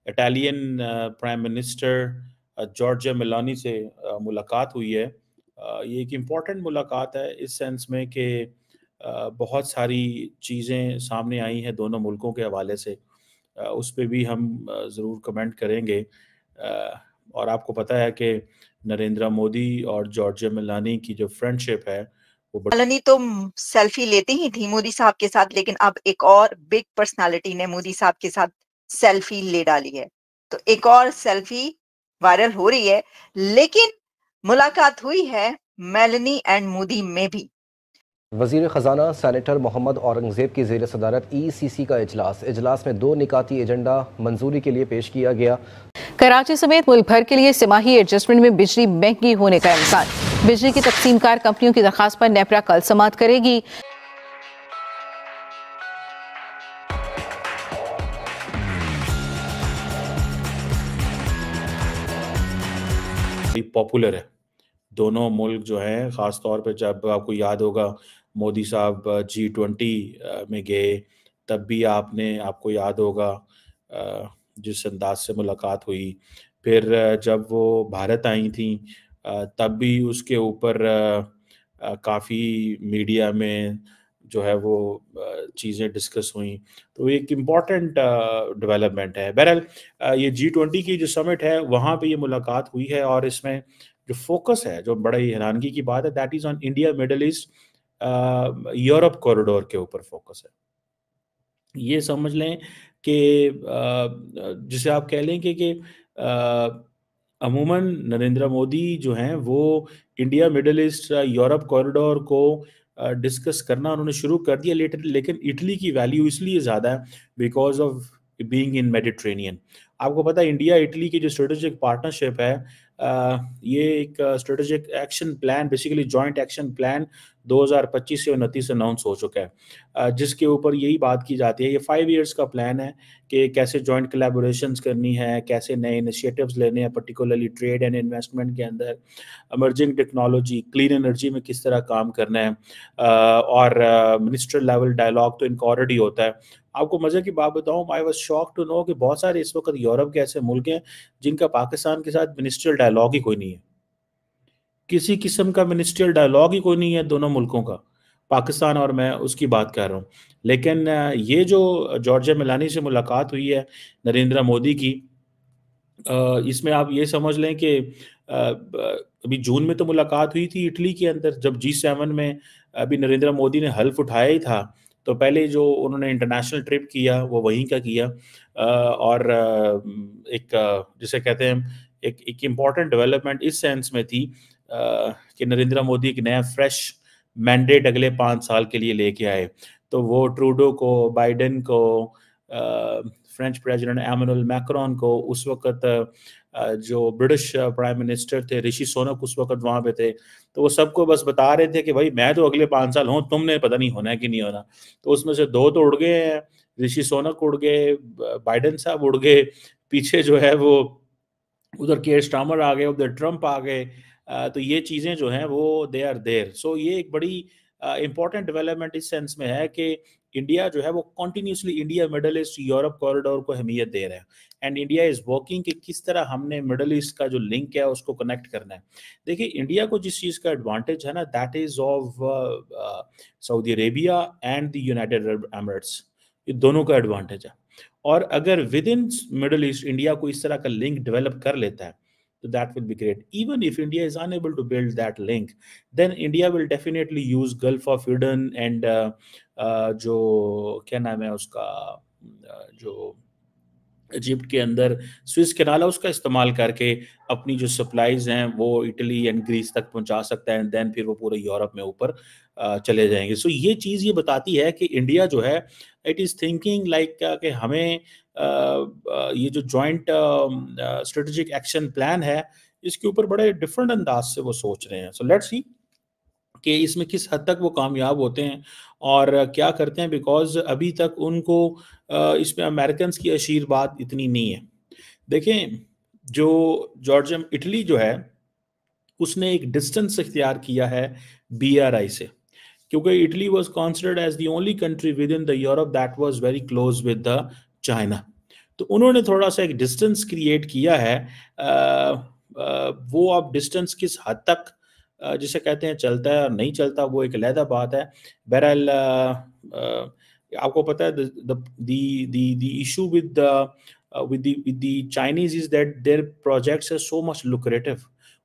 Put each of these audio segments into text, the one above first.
Italian prime minister Giorgia Meloni से मुलाकात हुई है। ये एक इम्पॉर्टेंट मुलाकात है इस सेंस में कि बहुत सारी चीज़ें सामने आई हैं दोनों मुल्कों के हवाले से। उस पे भी हम ज़रूर कमेंट करेंगे। और आपको पता है कि नरेंद्र मोदी और जॉर्जिया मेलोनी की जो फ्रेंडशिप है वो मेलोनी तो सेल्फी लेती ही थी मोदी साहब के साथ, लेकिन अब एक और बिग पर्सनालिटी ने मोदी साहब के साथ सेल्फी ले डाली है, तो एक और सेल्फी वायरल हो रही है। लेकिन मुलाकात हुई है मेलोनी एंड मोदी में भी। वज़ीर ख़जाना सेनेटर मोहम्मद औरंगज़ेब की ज़ेर सदारत ECC का इजलास में 2 निकाती एजेंडा मंजूरी के लिए पेश किया गया। कराची समेत मुल्क भर के लिए सिमाही एडजस्टमेंट में बिजली महंगी होने का इम्कान। बिजली की तकसीमकार कंपनियों की दरखास्त पर नेपरा कल समाअत करेगी। पॉपुलर है दोनों मुल्क जो हैं, ख़ास तौर पे जब आपको याद होगा मोदी साहब G20 में गए, तब भी आपको याद होगा जिस अंदाज से मुलाकात हुई। फिर जब वो भारत आई थी तब भी उसके ऊपर काफ़ी मीडिया में जो है वो चीज़ें डिस्कस हुई, तो एक इम्पॉर्टेंट डेवलपमेंट है। बहरहाल ये G20 की जो समिट है वहाँ पे ये मुलाकात हुई है और इसमें जो फोकस है, जो बड़ी हैरानगी की बात है, that is on India middle east Europe corridor के ऊपर फोकस है। ये समझ लें कि जिसे आप कह लें कि अमूमन नरेंद्र मोदी जो हैं वो India middle east Europe corridor को डिस्कस करना उन्होंने शुरू कर दिया लेकिन इटली की वैल्यू इसलिए ज़्यादा है because of being in Mediterranean. आपको पता है इंडिया इटली की जो स्ट्रेटेजिक पार्टनरशिप है, ये एक strategic action plan, basically joint action plan 2025 से 29 अनाउंस हो चुका है, जिसके ऊपर यही बात की जाती है। ये 5 इयर्स का प्लान है कि कैसे जॉइंट कोलैबोरेशंस करनी है, कैसे नए इनिशिएटिव्स लेने हैं, पर्टिकुलरली ट्रेड एंड इन्वेस्टमेंट के अंदर, इमर्जिंग टेक्नोलॉजी, क्लीन एनर्जी में किस तरह काम करना है, और मिनिस्ट्रियल लेवल डायलॉग तो इनका ऑलरेडी होता है। आपको मज़े की बात बताऊं, I was shocked to know कि बहुत सारे इस वक्त यूरोप के ऐसे मुल्क हैं जिनका पाकिस्तान के साथ मिनिस्ट्रियल डायलॉग ही कोई नहीं है। किसी किस्म का मिनिस्ट्रियल डायलॉग ही कोई नहीं है दोनों मुल्कों का, पाकिस्तान और मैं उसकी बात कर रहा हूँ। लेकिन ये जो जॉर्जिया मेलोनी से मुलाकात हुई है नरेंद्र मोदी की, इसमें आप ये समझ लें कि अभी जून में तो मुलाकात हुई थी इटली के अंदर, जब G7 में अभी नरेंद्र मोदी ने हल्फ उठाया ही था, तो पहले जो उन्होंने इंटरनेशनल ट्रिप किया वो वहीं का किया। और एक जिसे कहते हैं एक इम्पॉर्टेंट डेवलपमेंट इस सेंस में थी कि नरेंद्र मोदी एक नया फ्रेश मैंडेट अगले 5 साल के लिए लेके आए। तो वो ट्रूडो को, बाइडेन को, फ्रेंच प्रेसिडेंट एमानुएल मैक्रोन को, उस वक्त जो ब्रिटिश प्राइम मिनिस्टर थे ऋषि सुनक उस वक्त वहाँ पे थे, तो वो सबको बस बता रहे थे कि भाई मैं तो अगले 5 साल हूँ, तुमने पता नहीं होना है कि नहीं होना। तो उसमें से 2 तो उड़ गए हैं, ऋषि सुनक उड़ गए, बाइडेन साहब उड़ गए, पीछे जो है वो उधर केयर स्टार्मर आ गए, उधर ट्रंप आ गए। तो ये चीज़ें जो हैं वो दे आर देयर। सो ये एक बड़ी इंपॉर्टेंट डेवलपमेंट इस सेंस में है कि इंडिया जो है वो continuously India middle east Europe corridor को अहमियत दे रहा है, एंड इंडिया इज़ वर्किंग कि किस तरह हमने मिडल ईस्ट का जो लिंक है उसको कनेक्ट करना है। देखिए इंडिया को जिस चीज़ का एडवांटेज है ना, that is of Saudi Arabia and the United Arab Emirates, ये दोनों का एडवांटेज है। और अगर with in middle east India को इस तरह का लिंक डेवलप कर लेता है तो that will be great. Even if India is unable to build that link, then India will definitely use Gulf of Aden and जो क्या नाम है उसका, जो इजिप्ट के अंदर स्विस कैनाल है उसका इस्तेमाल करके अपनी जो सप्लाईज हैं वो इटली एंड ग्रीस तक पहुंचा सकता है, एंड देन फिर वो पूरे यूरोप में ऊपर चले जाएंगे। सो ये चीज़ ये बताती है कि इंडिया जो है इट इज़ थिंकिंग लाइक कि हमें ये जो जॉइंट स्ट्रेटेजिक एक्शन प्लान है इसके ऊपर बड़े डिफरेंट अंदाज से वो सोच रहे हैं। सो लेट्स सी कि इसमें किस हद तक वो कामयाब होते हैं और क्या करते हैं, बिकॉज अभी तक उनको इसमें अमेरिकन की आशीर्वाद इतनी नहीं है। देखें जो जॉर्जिया इटली जो है उसने एक डिस्टेंस इख्तियार किया है BRI से, क्योंकि Italy was considered as the only country with in the Europe that was very close with the China. तो उन्होंने थोड़ा सा एक डिस्टेंस क्रिएट किया है। वो अब डिस्टेंस किस हद तक जिसे कहते हैं चलता है और नहीं चलता, वो एक अलहदा बात है। बहरहाल आपको पता है the issue with the Chinese is that their projects are so much lucrative.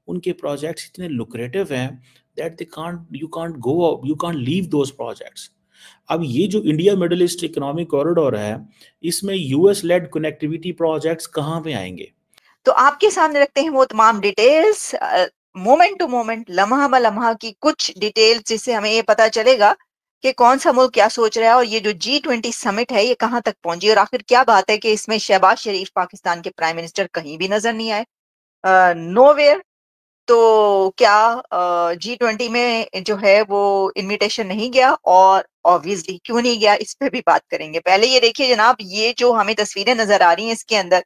उनके प्रोजेक्ट्स इतने लुक्रेटिव हैं that you can't leave those projects. अब ये जो India Middle East economic corridor है, इसमें यूएस लेड कनेक्टिविटी प्रोजेक्ट्स कहाँ पे आएंगे? तो आपके सामने रखते हैं वो तमाम डिटेल्स, मोमेंट टू मोमेंट, लम्हा ब लम्हा की कुछ डिटेल्स, जिससे हमें ये पता चलेगा कि कौन सा मुल्क क्या सोच रहा है और ये जो G20 समिट है ये कहाँ तक पहुंची। और आखिर क्या बात है कि इसमें शहबाज शरीफ पाकिस्तान के प्राइम मिनिस्टर कहीं भी नजर नहीं आए, नोवेयर। तो क्या G20 में जो है वो इनविटेशन नहीं गया, और ऑब्वियसली क्यों नहीं गया, इस पे भी बात करेंगे। पहले ये देखिए जनाब, ये जो हमें तस्वीरें नजर आ रही हैं इसके अंदर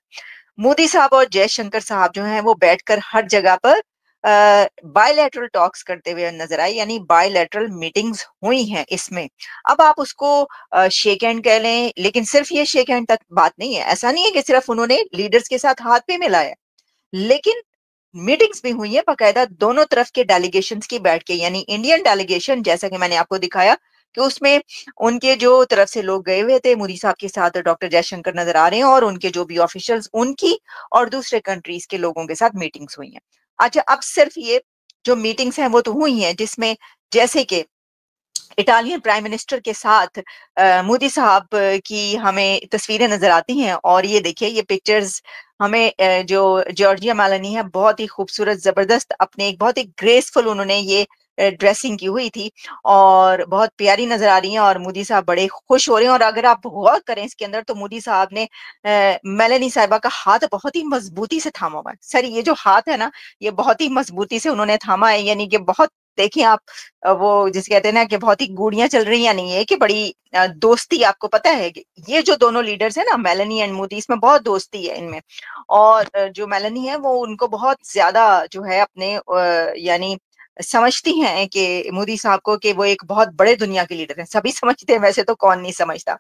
मोदी साहब और जयशंकर साहब जो हैं वो बैठकर हर जगह पर बायलैटरल टॉक्स करते हुए नजर आए, यानी बायलैटरल मीटिंग्स हुई हैं इसमें। अब आप उसको शेक हैंड कह लें, लेकिन सिर्फ ये शेक हैंड तक बात नहीं है। ऐसा नहीं है कि सिर्फ उन्होंने लीडर्स के साथ हाथ पे मिलाया, लेकिन मीटिंग्स भी हुई है बाकायदा दोनों तरफ के डेलीगेशंस की बैठ के। यानी इंडियन डेलीगेशन, जैसा कि मैंने आपको दिखाया कि उसमें उनके जो तरफ से लोग गए हुए थे मोदी साहब के साथ, डॉक्टर जयशंकर नजर आ रहे हैं, और उनके जो भी ऑफिशियल्स उनकी और दूसरे कंट्रीज के लोगों के साथ मीटिंग्स हुई हैं। अच्छा, अब सिर्फ ये जो मीटिंग्स हैं वो तो हुई हैं, जिसमें जैसे कि इटालियन प्राइम मिनिस्टर के साथ मोदी साहब की हमें तस्वीरें नजर आती हैं। और ये देखिए, ये पिक्चर्स हमें जो जॉर्जिया मेलोनी है, बहुत ही खूबसूरत, जबरदस्त, अपने एक बहुत ही ग्रेसफुल उन्होंने ये ड्रेसिंग की हुई थी और बहुत प्यारी नजर आ रही हैं, और मोदी साहब बड़े खुश हो रहे हैं। और अगर आप गौर करें इसके अंदर, तो मोदी साहब ने मेलानी साहिबा का हाथ बहुत ही मजबूती से थामा हुआ है। सर, ये जो हाथ है ना, ये बहुत ही मजबूती से उन्होंने थामा है, यानी कि बहुत, देखिए आप, वो जिसे कहते हैं ना कि बहुत ही गूड़ियां चल रही हैं, नहीं है कि बड़ी दोस्ती। आपको पता है कि ये जो दोनों लीडर्स हैं ना, मेलानी एंड मोदी, इसमें बहुत दोस्ती है इनमें। और जो मेलानी है वो उनको बहुत ज्यादा जो है अपने यानी समझती हैं कि मोदी साहब को, कि वो एक बहुत बड़े दुनिया के लीडर हैं। सभी समझते हैं वैसे तो, कौन नहीं समझता,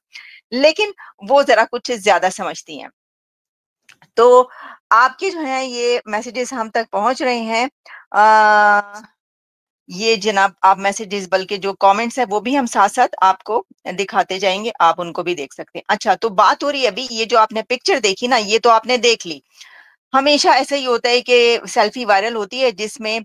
लेकिन वो जरा कुछ ज्यादा समझती हैं। तो आपके जो है ये मैसेजेस हम तक पहुंच रहे हैं। ये जनाब आप मैसेजेस, बल्कि जो कमेंट्स है वो भी हम साथ साथ आपको दिखाते जाएंगे, आप उनको भी देख सकते हैं। अच्छा, तो बात हो रही है अभी, ये जो आपने पिक्चर देखी ना, ये तो आपने देख ली। हमेशा ऐसा ही होता है कि सेल्फी वायरल होती है जिसमें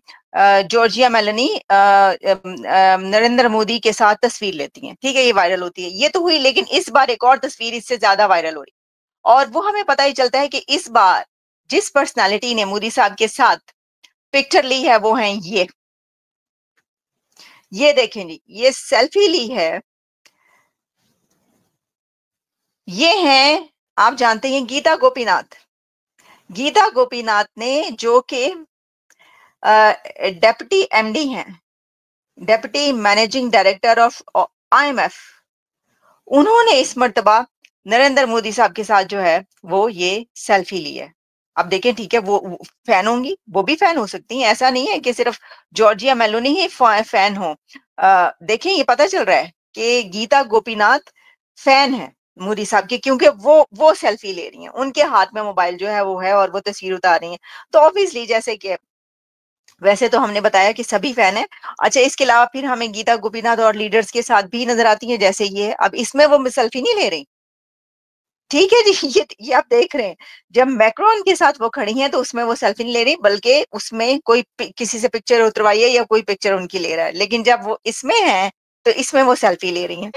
जॉर्जिया मेलोनी नरेंद्र मोदी के साथ तस्वीर लेती हैं, ठीक है, ये वायरल होती है, ये तो हुई। लेकिन इस बार एक और तस्वीर इससे ज्यादा वायरल हो रही, और वो हमें पता ही चलता है कि इस बार जिस पर्सनालिटी ने मोदी साहब के साथ पिक्चर ली है वो है ये देखें जी, ये सेल्फी ली है। ये हैं, आप जानते हैं, गीता गोपीनाथ। गीता गोपीनाथ ने, जो कि डेप्यूटी एमडी हैं, deputy managing director of IMF, उन्होंने इस मर्तबा नरेंद्र मोदी साहब के साथ जो है वो ये सेल्फी ली है। अब देखें, ठीक है, वो फैन होंगी, वो भी फैन हो सकती हैं, ऐसा नहीं है कि सिर्फ जॉर्जिया मेलोनी ही फैन हो। देखें, ये पता चल रहा है कि गीता गोपीनाथ फैन है मोदी साहब की, क्योंकि वो सेल्फी ले रही हैं, उनके हाथ में मोबाइल जो है वो है और वो तस्वीर उतार रही हैं। तो ऑब्वियसली, जैसे कि वैसे तो हमने बताया कि सभी फैन है। अच्छा, इसके अलावा फिर हमें गीता गोपीनाथ और लीडर्स के साथ भी नजर आती है, जैसे ये। अब इसमें वो सेल्फी नहीं ले रही, ठीक है जी। ये आप देख रहे हैं, जब मैक्रोन के साथ वो खड़ी हैं तो उसमें वो सेल्फी नहीं ले रही, बल्कि उसमें कोई किसी से पिक्चर उतरवाई है या कोई पिक्चर उनकी ले रहा है। लेकिन जब वो इसमें है तो इसमें वो सेल्फी ले रही हैं।